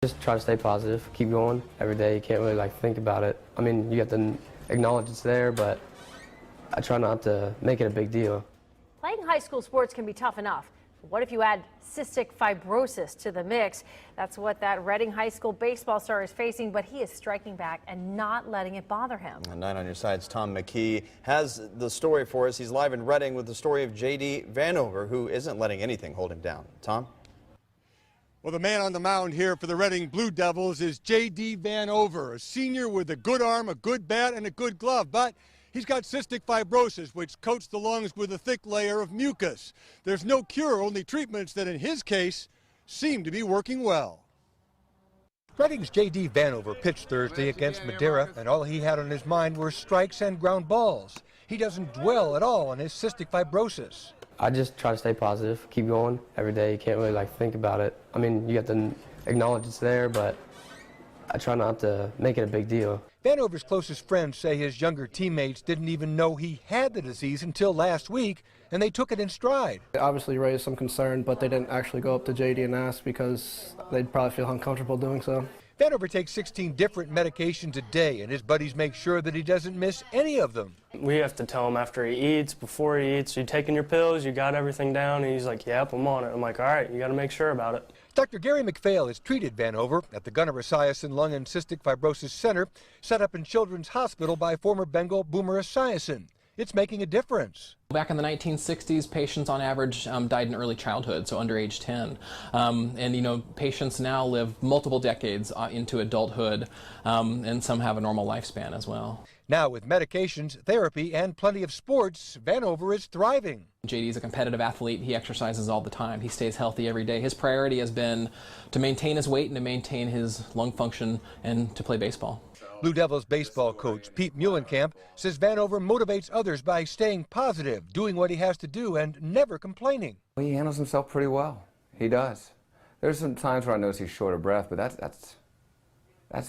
Just try to stay positive, keep going every day. You can't really think about it. I mean, you have to acknowledge it's there, but I try not to make it a big deal. Playing high school sports can be tough enough. What if you add cystic fibrosis to the mix? That's what that Reading High School baseball star is facing, but he is striking back and not letting it bother him. And 9 on your side's Tom McKee has the story for us. He's live in Reading with the story of J.D. Vanover, who isn't letting anything hold him down. Tom? Well, the man on the mound here for the Reading Blue Devils is J.D. Vanover, a senior with a good arm, a good bat, and a good glove. But he's got cystic fibrosis, which coats the lungs with a thick layer of mucus. There's no cure, only treatments that in his case seem to be working well. Reading's J.D. Vanover pitched Thursday against Madeira, and all he had on his mind were strikes and ground balls. He doesn't dwell at all on his cystic fibrosis. I just try to stay positive, keep going every day. You can't really think about it. I mean, you have to acknowledge it's there, but I try not to make it a big deal. Vanover's closest friends say his younger teammates didn't even know he had the disease until last week, and they took it in stride. It obviously raised some concern, but they didn't actually go up to JD and ask because they'd probably feel uncomfortable doing so. Vanover takes 16 different medications a day, and his buddies make sure that he doesn't miss any of them. We have to tell him after he eats, before he eats, you taking your pills, you got everything down? And he's like, yep, I'm on it. I'm like, all right, you got to make sure about it. Dr. Gary McPhail has treated Vanover at the Gunnar Esiason Lung and Cystic Fibrosis Center, set up in Children's Hospital by former Bengal Boomer Esiason. It's making a difference. Back in the 1960s, patients on average died in early childhood, so under age 10. And patients now live multiple decades into adulthood, and some have a normal lifespan as well. Now with medications, therapy, and plenty of sports, Vanover is thriving. JD is a competitive athlete. He exercises all the time. He stays healthy every day. His priority has been to maintain his weight and to maintain his lung function and to play baseball. Blue Devils baseball coach Pete Muhlenkamp says Vanover motivates others by staying positive, doing what he has to do, and never complaining. He handles himself pretty well. He does. There's some times where I notice he's short of breath, but that's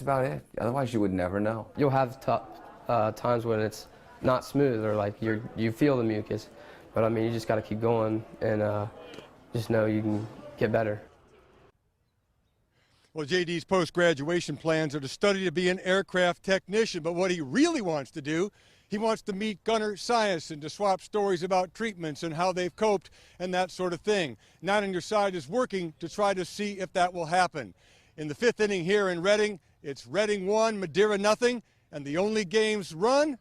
about it. Otherwise, you would never know. You'll have times when it's not smooth or you feel the mucus, but I mean, you just got to keep going and just know you can get better. Well, JD's post-graduation plans are to study to be an aircraft technician, but what he really wants to do, he wants to meet Gunnar Esiason to swap stories about treatments and how they've coped and that sort of thing. 9 on your side is working to try to see if that will happen. In the 5th inning here in Reading, it's Reading 1, Madeira nothing, and the only game's run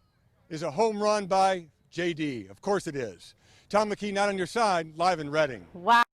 is a home run by JD. Of course it is. Tom McKee, 9 on your side, live in Reading. Wow.